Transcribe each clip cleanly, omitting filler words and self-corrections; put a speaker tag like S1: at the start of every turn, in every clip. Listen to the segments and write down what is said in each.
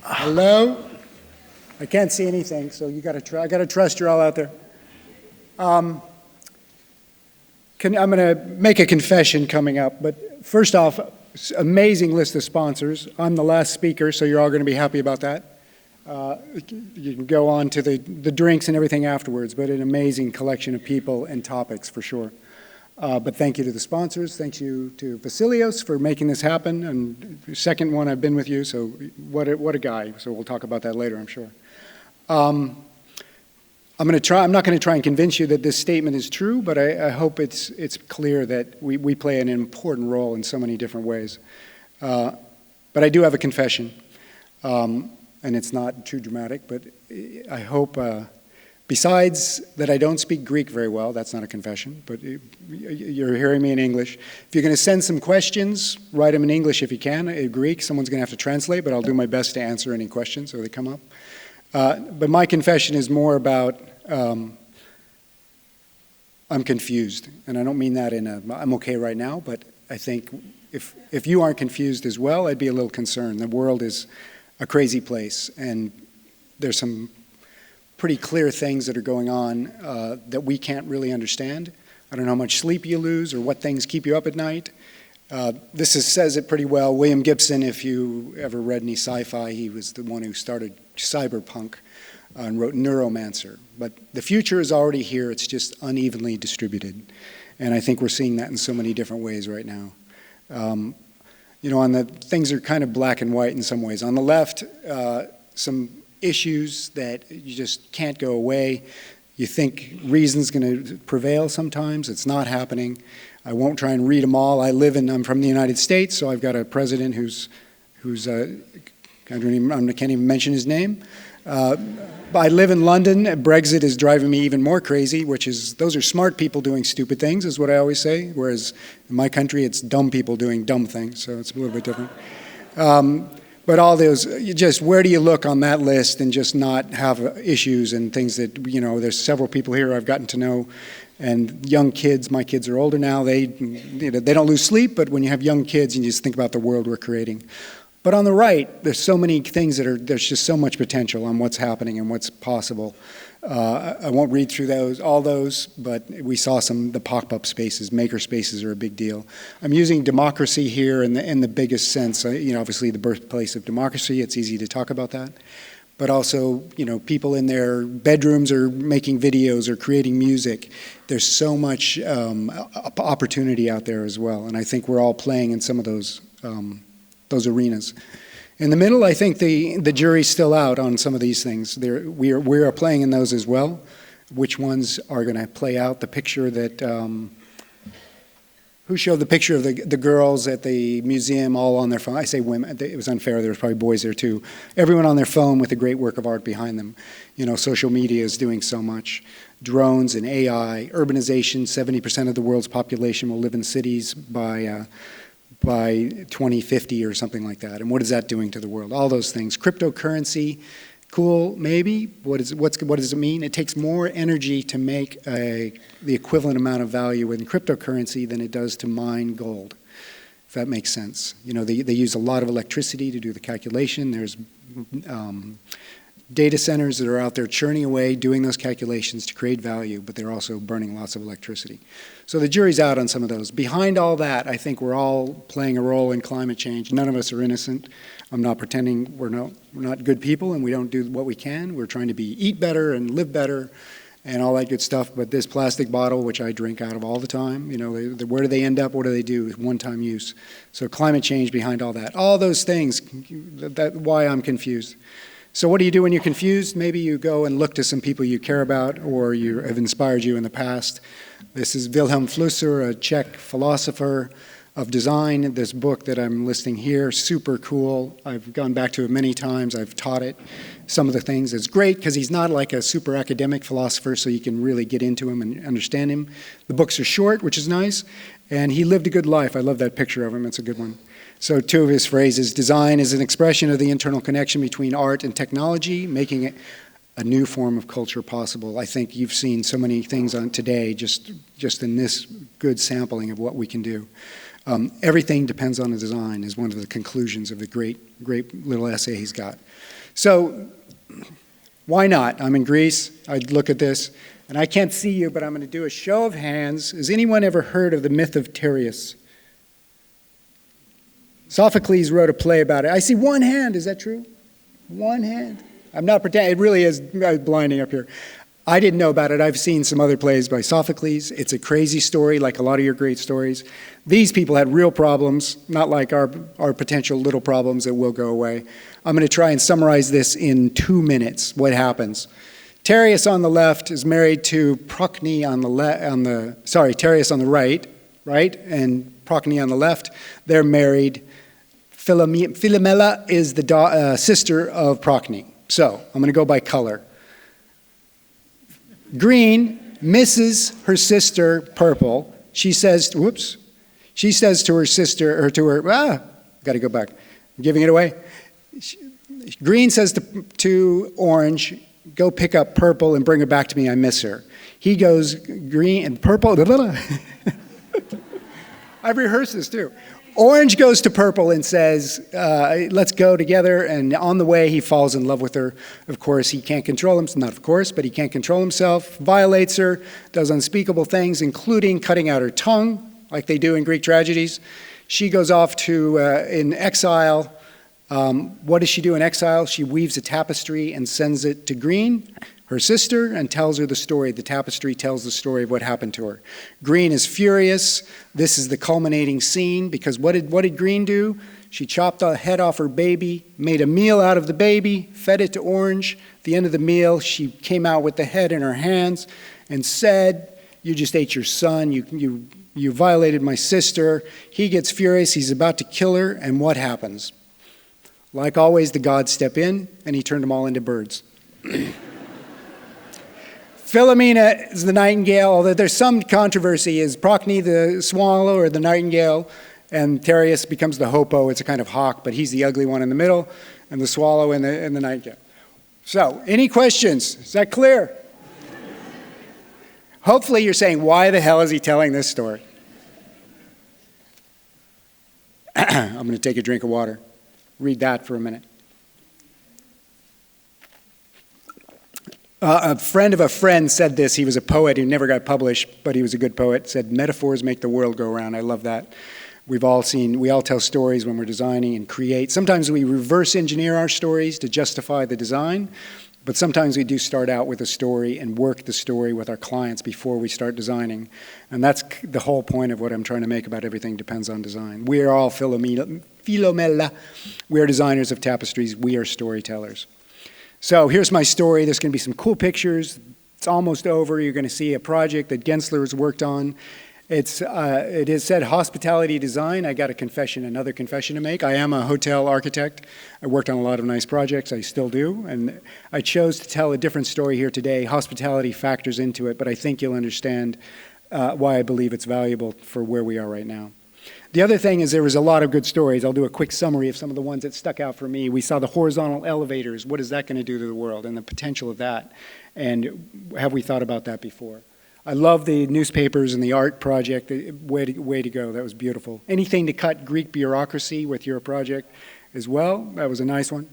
S1: Hello? I can't see anything, so you got to I got to trust you're all out there. I'm going to make a confession coming up, but first off, amazing list of sponsors. I'm the last speaker, so you're all going to be happy about that. You can go on to the drinks and everything afterwards, but an amazing collection of people and topics for sure. But thank you to the sponsors. Thank you to Vasilios for making this happen. And the second one, I've been with you, so what a guy. So we'll talk about that later, I'm sure. I'm not going to try and convince you that this statement is true, but I hope it's clear that we play an important role in so many different ways. But I do have a confession, and it's not too dramatic, but I hope, besides that I don't speak Greek very well, that's not a confession, but you're hearing me in English. If you're going to send some questions, write them in English if you can. In Greek, someone's going to have to translate, but I'll do my best to answer any questions as they come up. But my confession is more about I'm confused, and I don't mean that I'm okay right now, but I think if you aren't confused as well, I'd be a little concerned. The world is a crazy place, and there's some pretty clear things that are going on that we can't really understand. I don't know how much sleep you lose or what things keep you up at night. Says it pretty well. William Gibson, if you ever read any sci-fi, he was the one who started cyberpunk and wrote Neuromancer. But the future is already here. It's just unevenly distributed. And I think we're seeing that in so many different ways right now. Things are kind of black and white in some ways. On the left, some issues that you just can't go away. You think reason's going to prevail sometimes. It's not happening. I won't try and read them all. I'm from the United States, so I've got a president who's I can't even mention his name. I live in London. Brexit is driving me even more crazy, those are smart people doing stupid things, is what I always say, whereas in my country, it's dumb people doing dumb things, so it's a little bit different. But all those, where do you look on that list and just not have issues and things that, there's several people here I've gotten to know, and young kids, my kids are older now, they don't lose sleep, but when you have young kids, you just think about the world we're creating. But on the right, there's so many things there's just so much potential on what's happening and what's possible. I won't read through all those, but we saw the pop-up spaces. Maker spaces are a big deal. I'm using democracy here in the biggest sense. Obviously the birthplace of democracy, it's easy to talk about that. But also, people in their bedrooms are making videos or creating music. There's so much opportunity out there as well, and I think we're all playing in some of those arenas. In the middle, I think the jury's still out on some of these things. We are playing in those as well. Which ones are going to play out? The picture that, who showed the picture of the girls at the museum all on their phone? I say women, it was unfair, there was probably boys there too. Everyone on their phone with a great work of art behind them. Social media is doing so much. Drones and AI, urbanization, 70% of the world's population will live in cities by 2050 or something like that. And what is that doing to the world? All those things. Cryptocurrency, cool, maybe. What does it mean? It takes more energy to make the equivalent amount of value in cryptocurrency than it does to mine gold, if that makes sense. They use a lot of electricity to do the calculation. There's data centers that are out there churning away, doing those calculations to create value, but they're also burning lots of electricity. So the jury's out on some of those. Behind all that, I think we're all playing a role in climate change. None of us are innocent. I'm not pretending we're not good people and we don't do what we can. We're trying to eat better and live better and all that good stuff. But this plastic bottle, which I drink out of all the time, where do they end up? What do they do? One-time use. So climate change behind all that. All those things, that's why I'm confused. So what do you do when you're confused? Maybe you go and look to some people you care about or have inspired you in the past. This is Wilhelm Flusser, a Czech philosopher of design. This book that I'm listing here, super cool. I've gone back to it many times. I've taught it. Some of the things, it's great because he's not like a super academic philosopher, so you can really get into him and understand him. The books are short, which is nice, and he lived a good life. I love that picture of him. It's a good one. So two of his phrases: design is an expression of the internal connection between art and technology, making it a new form of culture possible. I think you've seen so many things on today just in this good sampling of what we can do. Everything depends on the design is one of the conclusions of the great little essay he's got. So why not? I'm in Greece. I look at this, and I can't see you, but I'm going to do a show of hands. Has anyone ever heard of the myth of Tereus? Sophocles wrote a play about it. I see one hand. Is that true? One hand. I'm not pretending. It really is blinding up here. I didn't know about it. I've seen some other plays by Sophocles. It's a crazy story, like a lot of your great stories. These people had real problems, not like our potential little problems that will go away. I'm going to try and summarize this in 2 minutes, what happens. Tereus on the left is married to Procne Tereus on the right, and Procne on the left. They're married. Philomela is the sister of Procne. So I'm going to go by color. Green misses her sister, purple. She says to her sister, got to go back. I'm giving it away. Green says to orange, go pick up purple and bring her back to me, I miss her. He goes green and purple. I've rehearsed this too. Orange goes to purple and says, let's go together. And on the way, he falls in love with her. Of course, he can't control himself. Not of course, but he can't control himself. Violates her, does unspeakable things, including cutting out her tongue, like they do in Greek tragedies. She goes off to in exile. What does she do in exile? She weaves a tapestry and sends it to Green, her sister, and tells her the story. The tapestry tells the story of what happened to her. Green is furious. This is the culminating scene, because what did Green do? She chopped the head off her baby, made a meal out of the baby, fed it to Orange. At the end of the meal, she came out with the head in her hands and said, you just ate your son, you violated my sister. He gets furious, he's about to kill her, and what happens? Like always, the gods step in, and he turned them all into birds. Philomena is the nightingale, although there's some controversy. Is Procne the swallow or the nightingale? And Tereus becomes the hoopoe. It's a kind of hawk, but he's the ugly one in the middle, and the swallow and the nightingale. So, any questions? Is that clear? Hopefully you're saying, why the hell is he telling this story? I'm going to take a drink of water. Read that for a minute. A friend of a friend said this. He was a poet who never got published, but he was a good poet. Said, metaphors make the world go round. I love that. We all tell stories when we're designing and create. Sometimes we reverse engineer our stories to justify the design, but sometimes we do start out with a story and work the story with our clients before we start designing. And that's the whole point of what I'm trying to make about Everything Depends on Design. We are all Philomela. We are designers of tapestries. We are storytellers. So here's my story. There's going to be some cool pictures. It's almost over. You're going to see a project that Gensler has worked on. It is said hospitality design. I got another confession to make. I am a hotel architect. I worked on a lot of nice projects. I still do. And I chose to tell a different story here today. Hospitality factors into it, but I think you'll understand why I believe it's valuable for where we are right now. The other thing is there was a lot of good stories. I'll do a quick summary of some of the ones that stuck out for me. We saw the horizontal elevators. What is that going to do to the world and the potential of that? And have we thought about that before? I love the newspapers and the art project. Way to go. That was beautiful. Anything to cut Greek bureaucracy with your project as well. That was a nice one.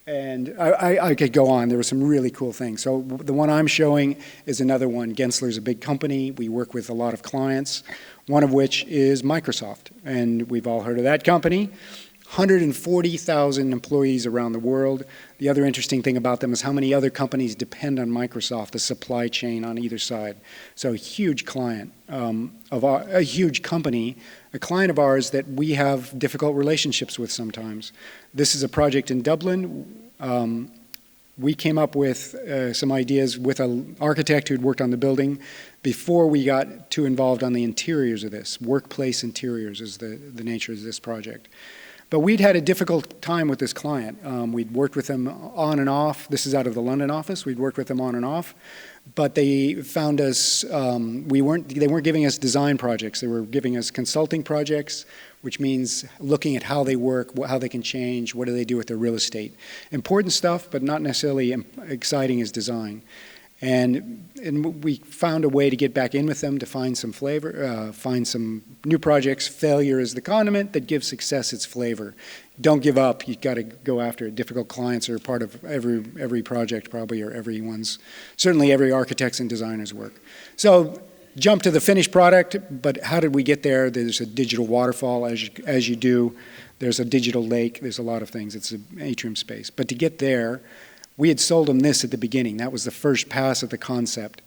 S1: And I could go on. There were some really cool things. So the one I'm showing is another one. Gensler's a big company. We work with a lot of clients, one of which is Microsoft. And we've all heard of that company. 140,000 employees around the world. The other interesting thing about them is how many other companies depend on Microsoft, the supply chain on either side. So a huge client a huge company, a client of ours that we have difficult relationships with sometimes. This is a project in Dublin. We came up with some ideas with an architect who'd worked on the building before we got too involved on the interiors of this. Workplace interiors is the nature of this project. But we'd had a difficult time with this client. We'd worked with them on and off. This is out of the London office. We'd worked with them on and off. But they found us, they weren't giving us design projects. They were giving us consulting projects, which means looking at how they work, how they can change, what do they do with their real estate. Important stuff, but not necessarily exciting as design. And we found a way to get back in with them to find some flavor, find some new projects. Failure is the condiment that gives success its flavor. Don't give up. You've got to go after it. Difficult clients are part of every project probably, or certainly every architect's and designer's work. So jump to the finished product, but how did we get there? There's a digital waterfall as you do. There's a digital lake. There's a lot of things. It's an atrium space. But to get there, we had sold them this at the beginning. That was the first pass at the concept.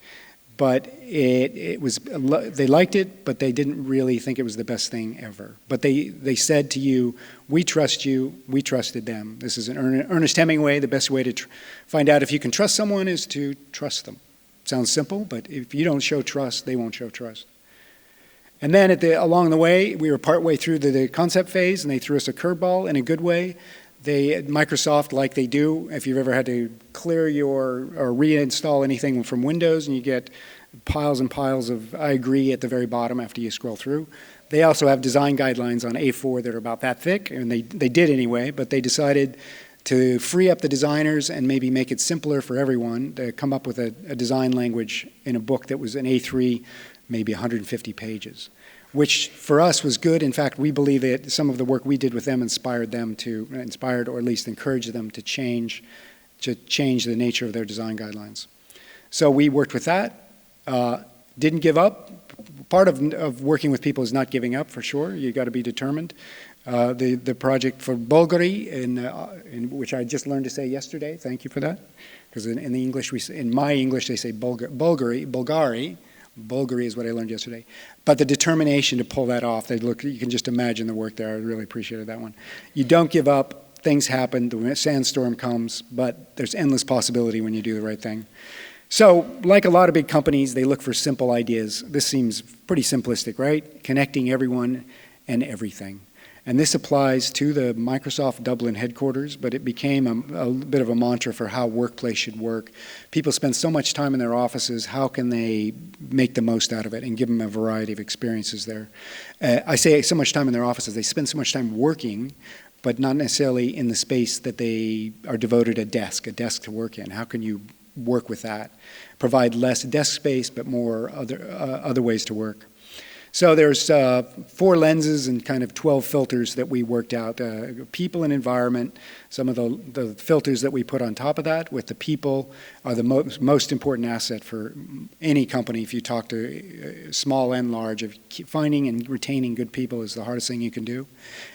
S1: But they liked it, but they didn't really think it was the best thing ever. But they said to you, we trust you, we trusted them. This is an Ernest Hemingway. The best way to find out if you can trust someone is to trust them. Sounds simple, but if you don't show trust, they won't show trust. And then along the way, we were partway through the concept phase, and they threw us a curveball in a good way. Microsoft, like they do, if you've ever had to clear or reinstall anything from Windows and you get piles and piles of I agree at the very bottom after you scroll through. They also have design guidelines on A4 that are about that thick, and they did anyway, but they decided to free up the designers and maybe make it simpler for everyone to come up with a design language in a book that was an A3, maybe 150 pages. Which for us was good. In fact, we believe that some of the work we did with them inspired or at least encouraged them to change the nature of their design guidelines. So we worked with that, didn't give up. Part of working with people is not giving up, for sure. You've got to be determined. The project for Bulgari, in which I just learned to say yesterday, thank you for that, because in my English they say Bulgari. Bulgari is what I learned yesterday. But the determination to pull that off, you can just imagine the work there. I really appreciated that one. You don't give up. Things happen. The sandstorm comes, but there's endless possibility when you do the right thing. So, like a lot of big companies, they look for simple ideas. This seems pretty simplistic, right? Connecting everyone and everything. And this applies to the Microsoft Dublin headquarters, but it became a bit of a mantra for how workplace should work. People spend so much time in their offices, how can they make the most out of it and give them a variety of experiences there? I say so much time in their offices, they spend so much time working, but not necessarily in the space that they are devoted a desk to work in. How can you work with that? Provide less desk space, but more other ways to work. So there's 4 lenses and kind of 12 filters that we worked out. People and environment, some of the filters that we put on top of that with the people are the most important asset for any company. If you talk to small and large, finding and retaining good people is the hardest thing you can do.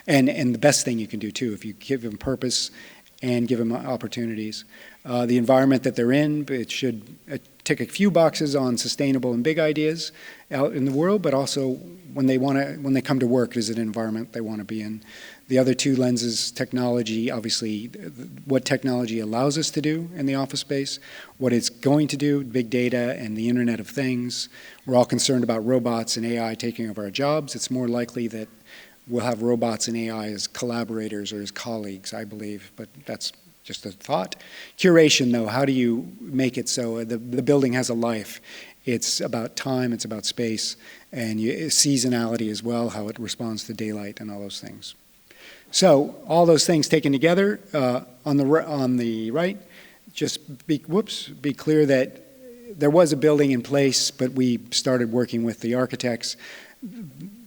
S1: And the best thing you can do too, if you give them purpose and give them opportunities. The environment that they're in, it should tick a few boxes on sustainable and big ideas out in the world, but also when they come to work, is it an environment they want to be in? The other 2 lenses, technology, obviously what technology allows us to do in the office space, what it's going to do, big data and the Internet of Things. We're all concerned about robots and AI taking over our jobs. It's more likely that we'll have robots and AI as collaborators or as colleagues, I believe, but that's just a thought. Curation, though, how do you make it so the building has a life? It's about time, it's about space, and seasonality as well, how it responds to daylight and all those things. So all those things taken together, on the right, just be clear that there was a building in place, but we started working with the architects.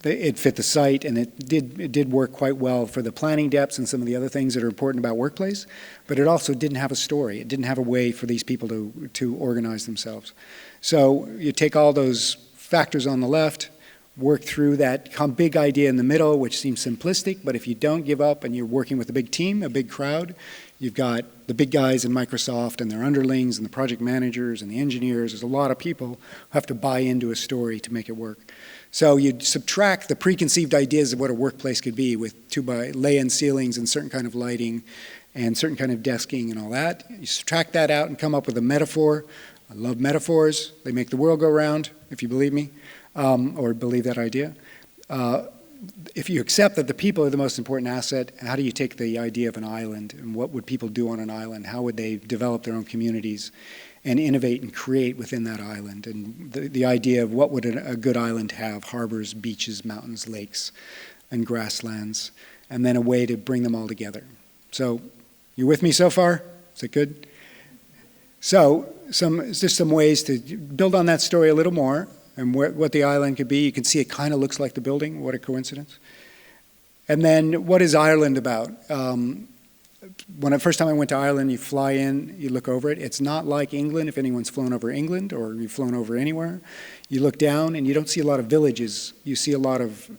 S1: It fit the site, and it did work quite well for the planning depths and some of the other things that are important about workplace, but it also didn't have a story. It didn't have a way for these people to organize themselves. So you take all those factors on the left, work through that big idea in the middle, which seems simplistic, but if you don't give up and you're working with a big team, a big crowd, you've got the big guys in Microsoft and their underlings and the project managers and the engineers. There's a lot of people who have to buy into a story to make it work. So you subtract the preconceived ideas of what a workplace could be with 2x lay-in ceilings and certain kind of lighting and certain kind of desking and all that. You subtract that out and come up with a metaphor. I love metaphors. They make the world go round, if you believe me, or believe that idea. If you accept that the people are the most important asset, how do you take the idea of an island and what would people do on an island? How would they develop their own communities and innovate and create within that island? And the idea of what would a good island have: harbors, beaches, mountains, lakes, and grasslands, and then a way to bring them all together. So, you with me so far? Is it good? So just some ways to build on that story a little more and what the island could be. You can see it kind of looks like the building. What a coincidence. And then what is Ireland about? First time I went to Ireland, you fly in, you look over it. It's not like England, if anyone's flown over England or you've flown over anywhere. You look down and you don't see a lot of villages. You see a lot of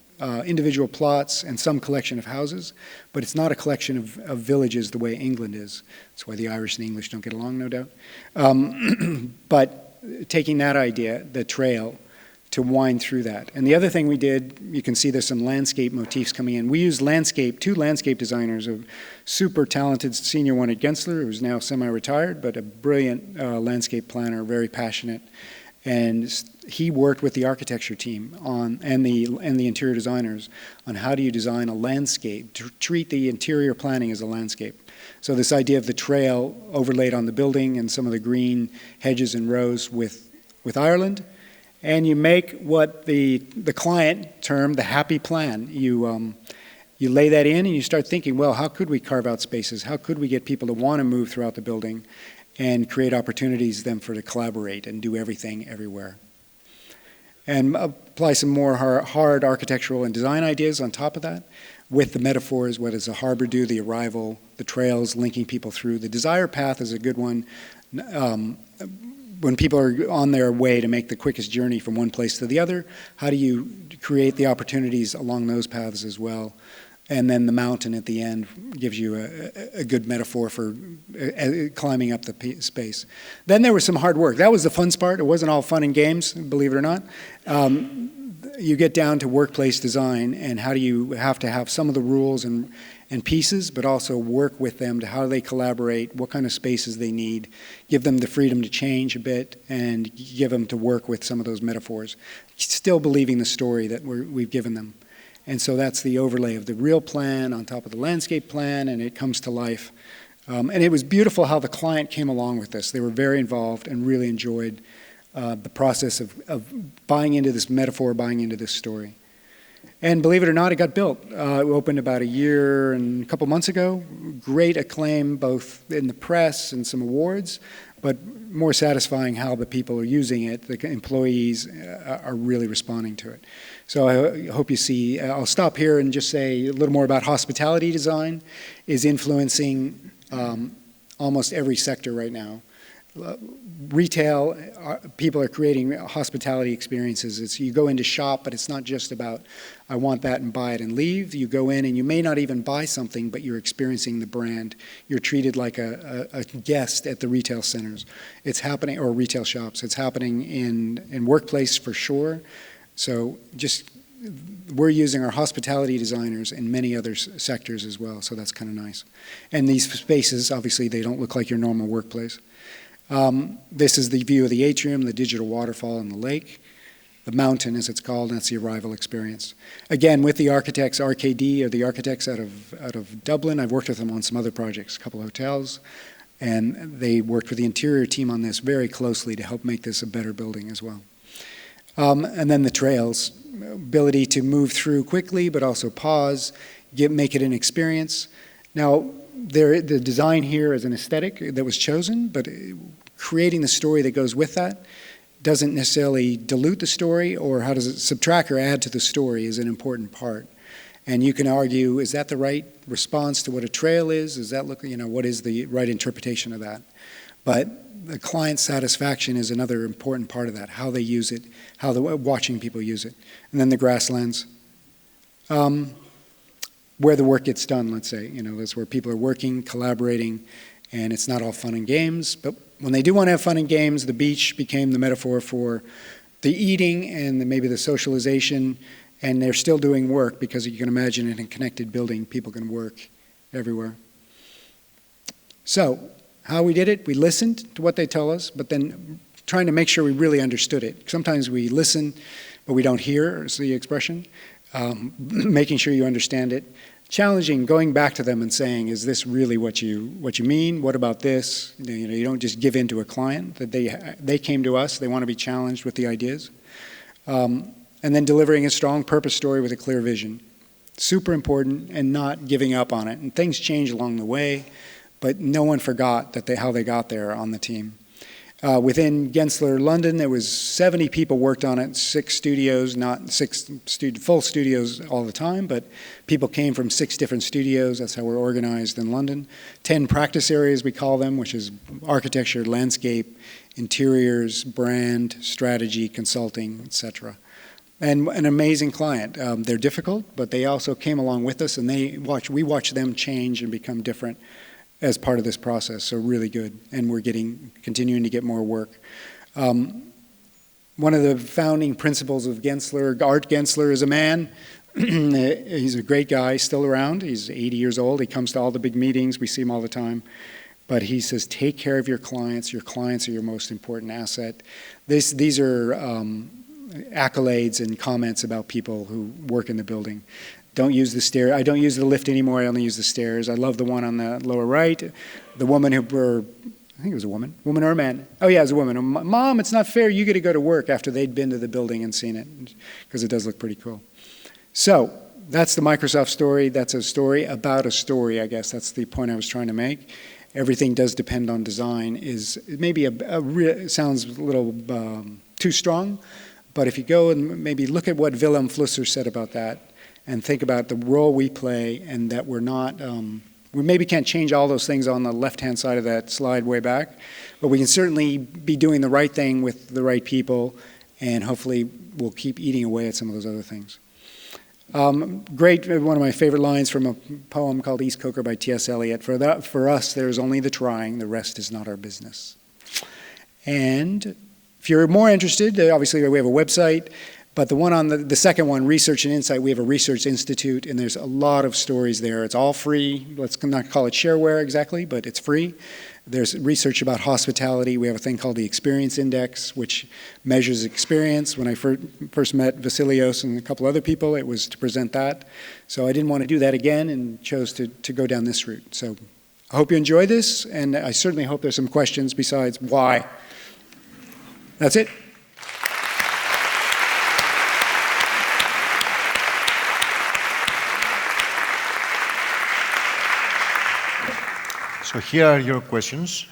S1: individual plots and some collection of houses, but it's not a collection of villages the way England is. That's why the Irish and English don't get along, no doubt. But taking that idea, the trail, to wind through that. And the other thing we did, you can see there's some landscape motifs coming in. We used two landscape designers, a super talented senior one at Gensler, who's now semi-retired, but a brilliant landscape planner, very passionate. And he worked with the architecture team and the interior designers on how do you design a landscape, to treat the interior planning as a landscape. So this idea of the trail overlaid on the building and some of the green hedges and rows with Ireland, and you make what the client termed the happy plan. You lay that in and you start thinking, well, how could we carve out spaces? How could we get people to want to move throughout the building and create opportunities then to collaborate and do everything everywhere? And apply some more hard architectural and design ideas on top of that with the metaphors. What does the harbor do, the arrival, the trails linking people through. The desire path is a good one. When people are on their way to make the quickest journey from one place to the other, how do you create the opportunities along those paths as well? And then the mountain at the end gives you a good metaphor for climbing up the space. Then there was some hard work. That was the fun part. It wasn't all fun and games, believe it or not. You get down to workplace design and how do you have to have some of the rules and pieces, but also work with them to how they collaborate, what kind of spaces they need, give them the freedom to change a bit, and give them to work with some of those metaphors, still believing the story that we've given them. And so that's the overlay of the real plan on top of the landscape plan, and it comes to life. And it was beautiful how the client came along with this. They were very involved and really enjoyed the process of buying into this metaphor, buying into this story. And believe it or not, it got built. It opened about a year and a couple months ago. Great acclaim both in the press and some awards, but more satisfying how the people are using it. The employees are really responding to it. So I hope you see. I'll stop here and just say a little more about hospitality design is influencing almost every sector right now. Retail, people are creating hospitality experiences. You go into shop, but it's not just about, I want that and buy it and leave. You go in and you may not even buy something, but you're experiencing the brand. You're treated like a guest at the retail centers. It's happening, or retail shops. It's happening in workplace for sure. So we're using our hospitality designers in many other sectors as well, so that's kind of nice. And these spaces, obviously, they don't look like your normal workplace. This is the view of the atrium, the digital waterfall and the lake. The mountain, as it's called, and that's the arrival experience. Again, with the architects, RKD are the architects out of Dublin. I've worked with them on some other projects, a couple of hotels, and they worked with the interior team on this very closely to help make this a better building as well. And then the trails, ability to move through quickly, but also pause, make it an experience. Now, the design here is an aesthetic that was chosen, but creating the story that goes with that doesn't necessarily dilute the story, or how does it subtract or add to the story is an important part. And you can argue, is that the right response to what a trail is? Does that look, what is the right interpretation of that? But the client satisfaction is another important part of that, how they use it, how watching people use it. And then the grasslands. Where the work gets done, let's say. That's where people are working, collaborating, and it's not all fun and games. But when they do want to have fun and games, the beach became the metaphor for the eating and maybe the socialization, and they're still doing work because you can imagine in a connected building, people can work everywhere. So, how we did it, we listened to what they tell us, but then trying to make sure we really understood it. Sometimes we listen, but we don't hear, is the expression. Making sure you understand it, challenging, going back to them and saying, is this really what you mean? What about this? You don't just give in to a client. That they came to us, they want to be challenged with the ideas. And then delivering a strong purpose story with a clear vision. Super important, and not giving up on it. And things change along the way, but no one forgot how they got there on the team. Within Gensler London, there was 70 people worked on it, 6 studios, not 6 full studios all the time, but people came from 6 different studios. That's how we're organized in London. 10 practice areas, we call them, which is architecture, landscape, interiors, brand, strategy, consulting, etc. And an amazing client. They're difficult, but they also came along with us, and we watch them change and become different as part of this process, so really good. And we're continuing to get more work. One of the founding principles of Gensler, Art Gensler, is a man. He's a great guy, still around. He's 80 years old. He comes to all the big meetings. We see him all the time. But he says, take care of your clients. Your clients are your most important asset. These are accolades and comments about people who work in the building. Don't use the stair. I don't use the lift anymore. I only use the stairs. I love the one on the lower right. The woman I think it was a woman or a man. Oh yeah, it was a woman. Mom, it's not fair. You get to go to work after they'd been to the building and seen it, because it does look pretty cool. So that's the Microsoft story. That's a story about a story, I guess. That's the point I was trying to make. Everything does depend on design. Is maybe sounds a little too strong, but if you go and maybe look at what Wilhelm Flusser said about that, and think about the role we play, and that we're not, we maybe can't change all those things on the left-hand side of that slide way back, but we can certainly be doing the right thing with the right people, and hopefully we'll keep eating away at some of those other things. Great, one of my favorite lines from a poem called East Coker by T.S. Eliot. For us, there's only the trying, the rest is not our business. And if you're more interested, obviously we have a website, but the one on the second one, Research and Insight, we have a research institute, and there's a lot of stories there. It's all free. Let's not call it shareware exactly, but it's free. There's research about hospitality. We have a thing called the Experience Index, which measures experience. When I first met Vasilios and a couple other people, it was to present that. So I didn't want to do that again and chose to go down this route. So I hope you enjoy this, and I certainly hope there's some questions besides why. That's it.
S2: So here are your questions.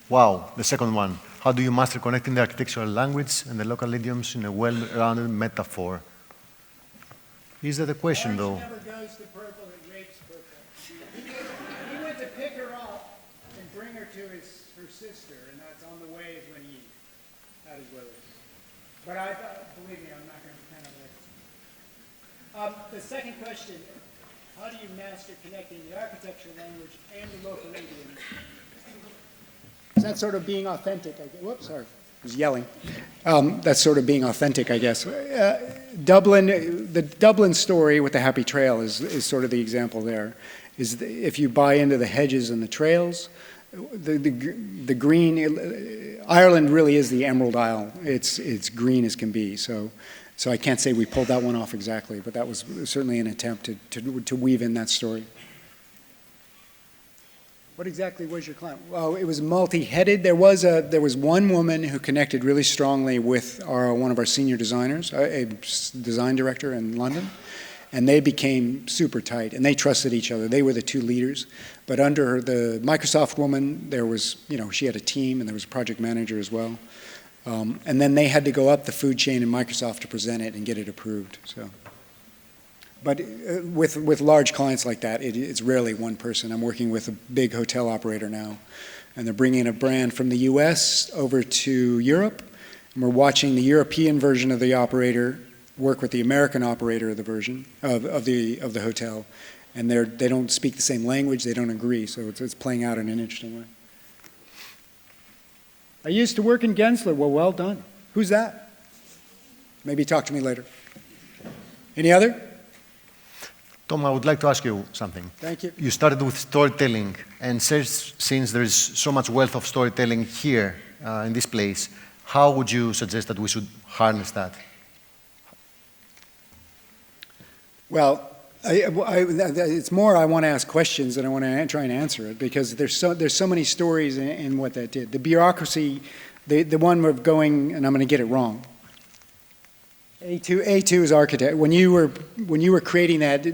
S2: Wow, the second one. How do you master connecting the architectural language and the local idioms in a well-rounded metaphor? Is that a question, though?
S1: Never goes to purple, it rapes purple. He went to pick her up and bring her to her sister, and that's on the way is when he had his weather. But believe me, I'm not going to kind of the second question, how do you master connecting the architectural language and the local idioms? Is that sort of being authentic? Whoops, sorry. I was yelling. That's sort of being authentic, I guess. The Dublin story with the Happy Trail is sort of the example there. If you buy into the hedges and the trails, the green, Ireland really is the Emerald Isle. It's green as can be. So I can't say we pulled that one off exactly, but that was certainly an attempt to weave in that story. What exactly was your client? Well, it was multi-headed. There was one woman who connected really strongly with one of our senior designers, a design director in London, and they became super tight, and they trusted each other. They were the two leaders. But under the Microsoft woman, there was, she had a team, and there was a project manager as well. And then they had to go up the food chain in Microsoft to present it and get it approved. So, but with large clients like that, it's rarely one person. I'm working with a big hotel operator now, and they're bringing a brand from the U.S. over to Europe, and we're watching the European version of the operator work with the American operator of the version of the hotel, and they don't speak the same language. They don't agree, so it's playing out in an interesting way. I used to work in Gensler. Well done. Who's that? Maybe talk to me later. Any other?
S2: Tom, I would like to ask you something.
S1: Thank you.
S2: You started with storytelling, and since there is so much wealth of storytelling here in this place, how would you suggest that we should harness that?
S1: Well, it's more I want to ask questions than I want to try and answer it, because there's so many stories in what that did. The bureaucracy, the one of going, and I'm going to get it wrong. A2 is architect. When you were creating that,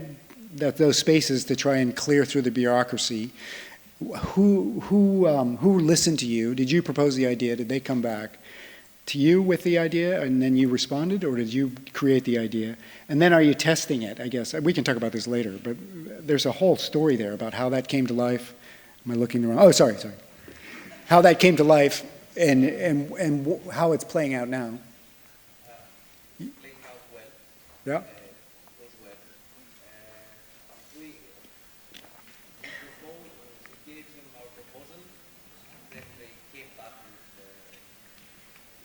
S1: those spaces to try and clear through the bureaucracy. Who listened to you? Did you propose the idea? Did they come back to you with the idea and then you responded, or did you create the idea? And then are you testing it, I guess? We can talk about this later, but there's a whole story there about how that came to life. Am I looking wrong? Oh, sorry. How that came to life and how it's playing out now.
S3: Playing out well.
S1: Yeah.
S3: Was well. We gave them our proposal. Then they came back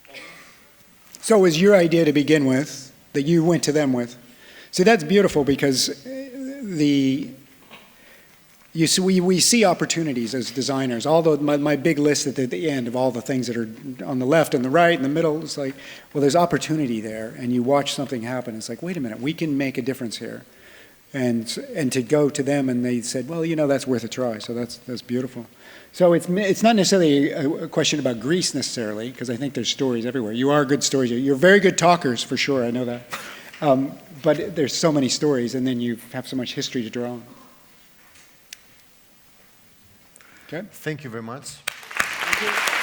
S3: with comments.
S1: So it was your idea to begin with, that you went to them with. See, that's beautiful because we see opportunities as designers. Although my big list at the end of all the things that are on the left and the right and the middle, it's like, well, there's opportunity there, and you watch something happen. It's like, wait a minute, we can make a difference here. And to go to them, and they said, well, that's worth a try. So that's beautiful. So it's not necessarily a question about Greece necessarily, because I think there's stories everywhere. You are good stories. You're very good talkers, for sure. I know that. But there's so many stories, and then you have so much history to draw on. Okay.
S2: Thank you very much.
S1: Thank you.